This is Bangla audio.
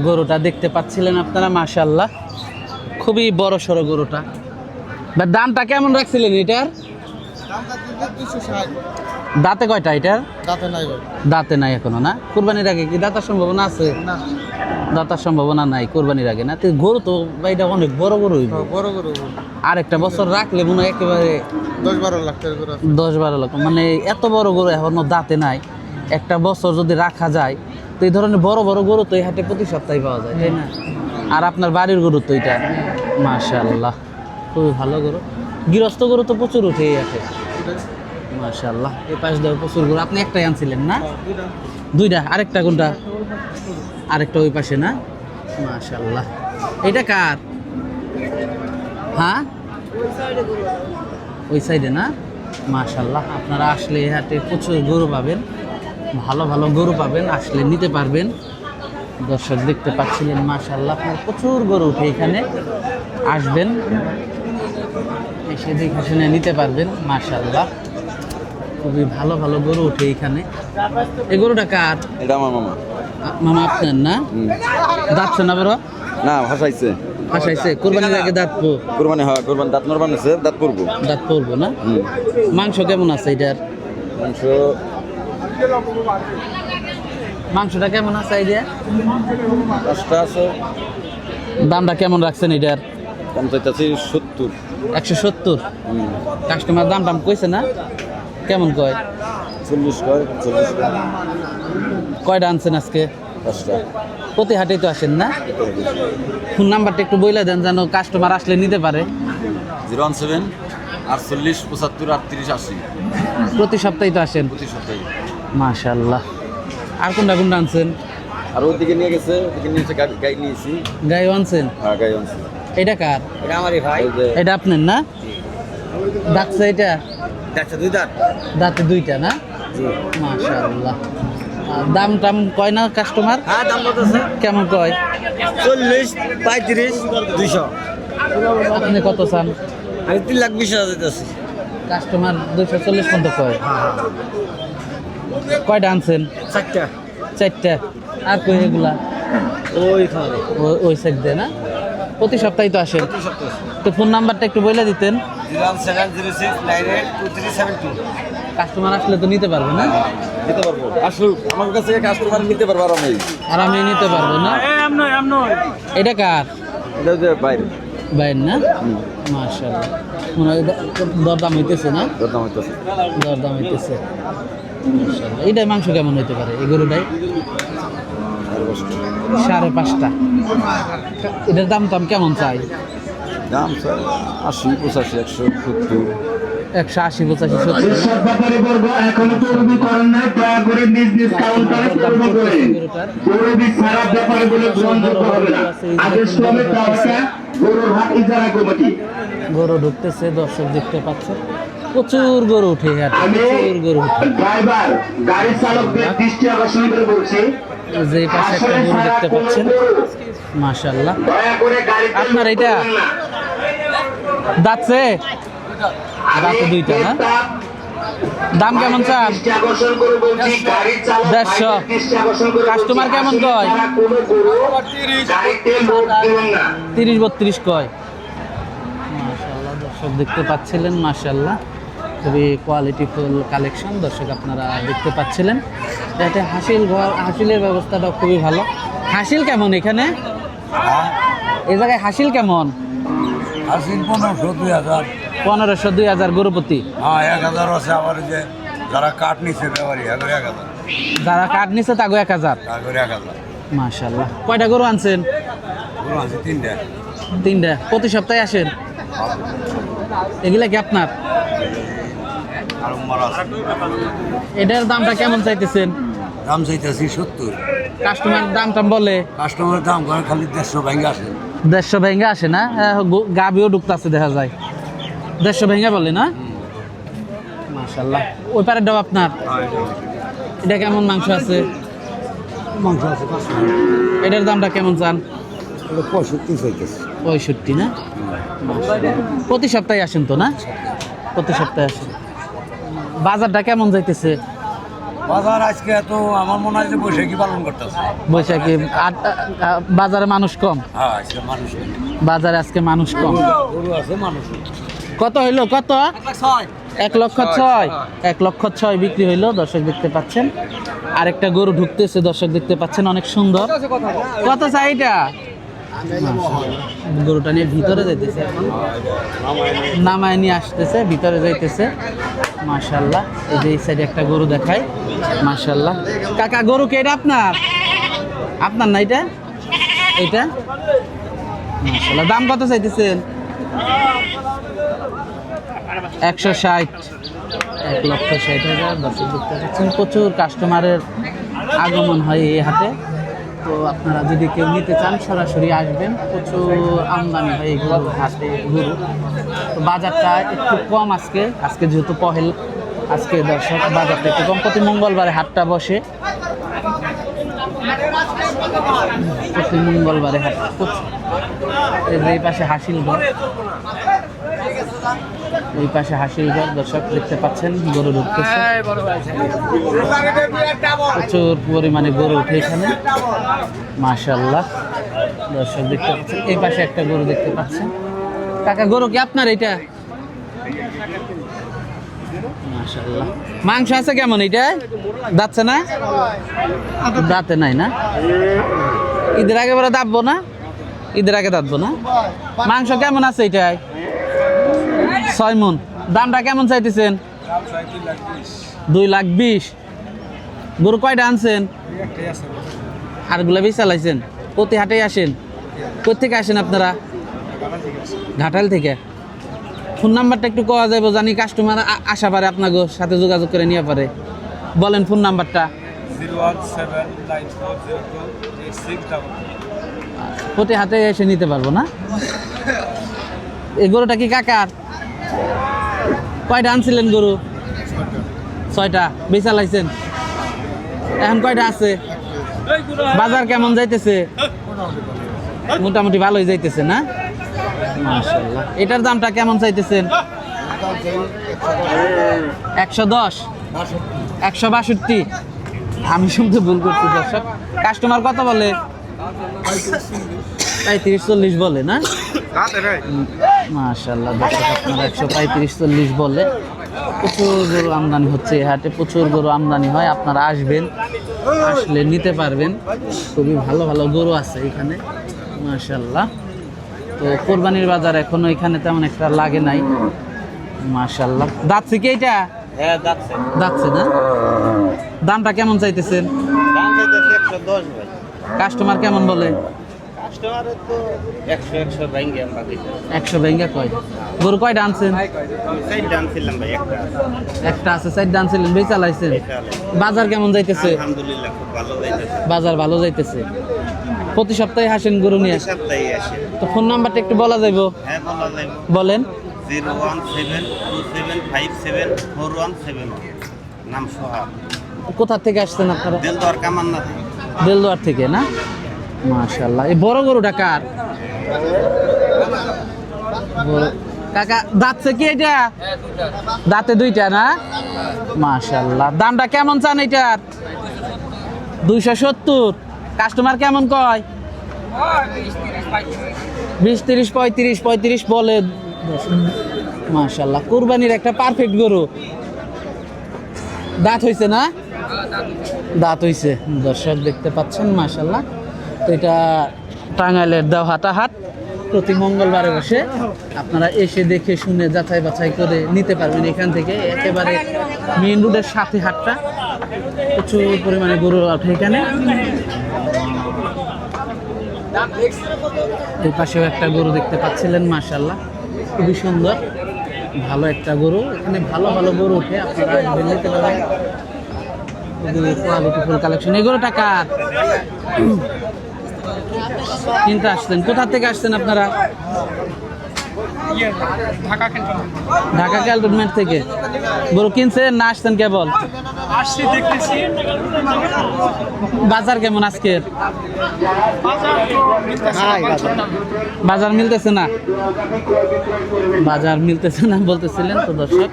গরুটা দেখতে পাচ্ছিলেন আপনারা, মাশাআল্লাহ খুবই বড় সড়ো গরুটা। দামটা কেমন রাখছিলেন এটার? দাঁতে কয়টা এটার? দাঁতে নাই এখনো না? কুরবানির আগে কি দাঁতার সম্ভাবনা আছে? দাঁতার সম্ভাবনা নাই কুরবানির আগে না? গরু তো এটা অনেক বড় গরু, বড় গরু। আর একটা বছর রাখলে মনে হয় একেবারে 10-12 লাখ টাকা গরু। 10-12 লাখ, মানে এত বড় গরু এখনো দাঁতে নাই। একটা বছর যদি রাখা যায় তো এই ধরনের বড় বড় গরু তো এই হাটে প্রতি সপ্তাহে পাওয়া যায়, তাই না? আর আপনার বাড়ির গরু তো এটা, মাশাআল্লাহ খুবই ভালো গরু। গৃহস্থ গরু তো প্রচুর উঠে এই হাটে, মাশাআল্লাহ। এই পাশ দিয়ে প্রচুর গরু। আপনি একটাই আনছিলেন না? দুইটা। আরেকটা কোনটা? আরেকটা ওই পাশে না? মাশাআল্লাহ। এটা কার? হ্যাঁ, ওই সাইডে না? মাশাআল্লাহ। আপনারা আসলে এই হাটে প্রচুর গরু পাবেন, ভালো ভালো গরু পাবেন, আসলে নিতে পারবেন। দর্শক দেখতে পাচ্ছিলেন, মাশাআল্লাহ আপনার প্রচুর গরু উঠে এখানে, আসবেন এসে দেখে শুনে নিতে পারবেন। মাশাআল্লাহ খুবই ভালো ভালো গরু উঠে এখানে। এই গরুটা কার? এটা আমার মামা। মামা আপনার না? দাঁতছে না বড়? না, ভাসাইছে। ভাসাইছে? কোরবানির আগে দাঁত কুরবানি হয়, কুরবানি দাঁত নরবান আছে, দাঁত পড়বো। দাঁত পড়বো না? মাংস কেমন আছে এটার? মাংস মাংসটা কেমন আছে আইডিয়া? 5টা আছে। দামটা কেমন রাখছেন এটার? দাম চাইতেছি 70। 170। কাস্টমার দাম টাম কইছে না? কেমন কয়? 40 কয়, 40 কয়। কয়টা আনছেন আজকে? 5টা। প্রতি হাটেই তো আসেন না? ফোন নাম্বারটা একটু বইলা দেন যেন কাস্টমার আসলে নিতে পারে। 017 48 75 38 80। প্রতি সপ্তাহে তো আসেন? প্রতি সপ্তাহে। মাশাআল্লাহ। আর কোনটা কোনটা আনছেন? আর ওইদিকে নিয়ে গেছে, ওইদিকে নিয়ে এসে গাই নিয়েছি। গাই আনছেন? হ্যাঁ, গাই আনছি। এটা কার? এটা আমারই ভাই। এটা আপনার না? দাঁতছে এটা? দেখছে 2 দাঁত। দাঁতে 2টা না? মাশাআল্লাহ। দাম টাম কয় না কাস্টমার? হ্যাঁ, দাম কত আছে? কেমন কয়? 40, 35, 200। আপনি কত চান? আমি 3,20,000 দিতেছি। কাস্টমার 240 পর্যন্ত কয়। কয়টা আনছেন? 4টা। 4টা। আর কই এগুলা? ওই খাওয়া। ওই সাইড দিয়ে না? প্রতি সপ্তাহে তো আসেন? প্রতি সপ্তাহে। তো ফোন নাম্বারটা একটু বলে দিতেন। 01706982372। কাস্টমার আসলে তো নিতে পারবে না? নিতে পারবো। আসুক আমার কাছে, কাস্টমার নিতে পারবো আরামে। আর আমি নিতে পারবো না? এটা কার? এটা যে বাইরে। বাইর না? মাশাআল্লাহ। মনে হয় দরদাম হইতেছে না? দরদাম হইতেছে। দরদাম হইতেছে। মাশাআল্লাহ। এইটাই মাংস কেমন হইতে পারে এই গরুটাই? 5.5টা। এটার দাম টাম কেমন চাই? দাম 80, 85, 170। 180, 85, 70। এখনো তরুণী করেন নাই, দয়া করে নিজ নিজ কাউন্টারে তরুণী করে গরুবি খারাপ ব্যাপারগুলো গ্রহণ করতে হবে না। আগে শ্রমিক পাওয়াটা গরুর হাট ইজারা কমিটি। গরু ঢুকতেছে, দর্শক দেখতে পাচ্ছেন প্রচুর গরু উঠে, প্রচুর গরু উঠে। ড্রাইভার গাড়ি চালকদের দৃষ্টি আকর্ষণ করে বলছি, যে পাশে একটা গরু দেখতে পাচ্ছেন, মাশাআল্লাহ। দয়া করে গাড়িতে আপনার এটা দাঁতছে? দাঁতে 2টা না? দাম কেমন চান? দৃষ্টি আকর্ষণ করে বলছি, গাড়ি চালক 150। দৃষ্টি আকর্ষণ করে বলছি, কাস্টমার কেমন কয়? কোনো গরু গাড়িতে লোড দেবেন না। 30-32 কয়। মাশাআল্লাহ, দর্শক দেখতে পাচ্ছিলেন, মাশাআল্লাহ খুবই কোয়ালিটিফুল কালেকশন। দর্শক আপনারা দেখতে পাচ্ছিলেন, এতে হাসিলের ব্যবস্থাটাও খুবই ভালো। হাসিল কেমন এখানে? এই জায়গায় হাসিল কেমন? আসিল 1500, 2000। 1500, 2000 গরুপতি। হ্যাঁ, 1000 আছে। আবার যে যারা কাঠ নিচ্ছে ব্যাপারী, 1000। যারা কার্ড নিচ্ছে তাগো 1000। তারপরে 1000। মাশাআল্লাহ। কয়টা গরু আনছেন? গরু আছে 3টা। 3টা। প্রতি সপ্তাহে আসেন? এগুলা কি আপনার? আর উম্মার আছে। এটার দামটা কেমন চাইতেছেন? দাম চাইতেছি 70। কাস্টমার দাম টাম বলে? কাস্টমারের দাম করে খালি 150 ভেঙে আসে। 150 ভেঙে আসে না? গাবিও ঢুকতেছে দেখা যায়। 150 ভেঙে বলে না? মাশাআল্লাহ। ওই পারের ডাব আপনার? এটা কেমন মাংস আছে? মাংস আছে 500। এটার দামটা কেমন চান? 65 চাইতেছে। 65 না? প্রতি সপ্তাহে আসেন তো না? প্রতি সপ্তাহে আসেন। বাজারটা কেমন যাইতেছে? বাজার আজকে এত আমার মনে হয় যে বৈশাখী পালন করতেছে। বৈশাখী বাজারে মানুষ কম, হ্যাঁ আজকে মানুষ নেই। বাজারে আজকে মানুষ কম। গরু আছে মানুষ নেই। কত হইলো কত? 1,06,000 1,06,000 বিক্রি হইলো। দর্শক দেখতে পাচ্ছেন আরেকটা গরু ঢুকতেছে, দর্শক দেখতে পাচ্ছেন অনেক সুন্দর। কত চাই এটা? গরুটা নিয়ে ভিতরে যাইতেছে, এখন নামায় নিয়ে আসতেছে, ভিতরে যাইতেছে। মাশাআল্লাহ, এই যে এই সাইডে একটা গরু দেখাই। মাশাআল্লাহ কাকা, গরু কে এটা? আপনার? আপনার না এটা? এইটা মাশাআল্লাহ। দাম কত চাইতেছেন? 160, 1,60,000। দর্শক দেখতে পাচ্ছেন প্রচুর কাস্টমারের আগমন হয় এই হাটে। তো আপনারা যদি কেউ নিতে চান সরাসরি আসবেন, প্রচুর আমদানি হয় এই গরু হাটে গরু। তো বাজারটা একটু কম আজকে, যেহেতু পহেল, আজকে দর্শক বাজারটা একটু কম। প্রতি মঙ্গলবারে হাটটা বসে, প্রতি মঙ্গলবারে হাট। এই পাশে হাসিলঘর, ওই পাশে হাসিলঘর। দর্শক দেখতে পাচ্ছেন গরু ঢুকতেছে, প্রচুর পরিমাণে গরু উঠে এখানে। মাশাআল্লাহ, দর্শক দেখতে পাচ্ছেন এই পাশে একটা গরু দেখতে পাচ্ছেন। কাকা, গরু কি আপনার এটা? মাশাআল্লাহ। মাংস আছে কেমন এটা? দাঁতছে না? দাঁতে নাই না? ঈদের আগে বলে দাঁতবো না? ঈদের আগে দাঁতবো না? মাংস কেমন আছে এটাই? 6 মণ। দামটা কেমন চাইতেছেন? 2,20,000। গরু কয়টা আনছেন? আরগুলা বেশ চালাইছেন? প্রতি হাটেই আসেন? কোথেকে আসেন আপনারা? ঘাটাল থেকে। ফোন নাম্বারটা একটু পাওয়া যাবে, জানি কাস্টমার আসা পারে আপনাকে সাথে যোগাযোগ করে নিয়ে পারে। বলেন ফোন নাম্বারটা। 017940286. প্রতি হাতে এসে নিতে পারবো না? এই গরুটা কি কাকার? কয়টা আনছিলেন গরু? 6টা বেচা লাইছেন? এখন কয়টা আছে? বাজার কেমন যাইতেছে? মোটামুটি ভালোই যাইতেছে না? মাশাআল্লাহ। এটার দামটা কেমন চাইতেছেন? 110, 162। আমি শুনতে ভুল করছি দর্শক। কাস্টমার কত বলে? 35-40 বলে না? মাশাআল্লাহ, দর্শক আপনারা 135-40 বলে। প্রচুর গরু আমদানি হচ্ছে এই হাটে, প্রচুর গরু আমদানি হয়। আপনারা আসবেন, আসলে নিতে পারবেন। খুবই ভালো ভালো গরু আছে এখানে মাশাআল্লাহ। তো কোরবানির বাজার এখনো এখানে তেমন একটা লাগে নাই মাশাআল্লাহ। দাঁতছে কি এটা? হ্যাঁ যাচ্ছে। দাঁতছে না? দামটা কেমন চাইতেছেন? দাম চাইতেছে 110 ভাই। কাস্টমার কেমন বলে? কাস্টমারের তো 100 ভাঙ্গে আমরা দিই। 100 ভেঙ্গা কয়? গরু কয়টা আনছেন? আমি 4টা আনছিলাম ভাই, একটা আছে, 4টা আনছিলেন, বেচা চালাইছেন। বাজার কেমন যাইতেছে? আলহামদুলিল্লাহ খুব ভালো যাইতেছে। বাজার ভালো যাইতেছে। প্রতি সপ্তাহে হাসেন গরু নিয়ে? সপ্তাহে আসে। তো ফোন নাম্বারটা একটু বলা যাইবো? হ্যাঁ বলা যাবে। বলেন। 01727574171। নাম সোহাগ। কোথা থেকে আসছেন আপনারা? দেলদুয়ার কামান্না। বেলদুয়ার থেকে না? মাশাআল্লাহ। এই বড় গরুটা কার? কাকা, দাঁতছে কি এটা? দাঁতে 2টা না? মাশাআল্লাহ। দামটা কেমন চান এটার? 270। কাস্টমার কেমন কয়? 20, 30, 35 বলে। মাশাআল্লাহ, কুরবানির একটা পারফেক্ট গরু। দাঁত হইছে না? দাঁত হইছে। দর্শক দেখতে পাচ্ছেন মাশাআল্লাহ। তো এটা টাঙ্গাইলের দেওহাটা হাট, প্রতি মঙ্গলবারে বসে। আপনারা এসে দেখে শুনে যাচাই বাছাই করে নিতে পারবেন এখান থেকে। একেবারে মেইন রোডের সাথে হাটটা, প্রচুর পরিমাণে গরু ওঠে এখানে। এই পাশেও একটা গরু দেখতে পাচ্ছিলেন মাশাআল্লাহ, খুবই সুন্দর, ভালো একটা গরু। এখানে ভালো ভালো গরু ওঠে, আপনারা আসবেন নিতে পারবেন। কোয়ালিটিফুল কালেকশন। এই গরুটা কার? কিনতে আসছেন? কোথা থেকে আসছেন আপনারা? ঢাকা ক্যান্টনমেন্ট থেকে। গরু কিনছেন না আসছেন কেবল? বাজার কেমন আজকের? বাজার মিলতেছে না? বাজার মিলতেছে না বলতেছিলেন তো দর্শক।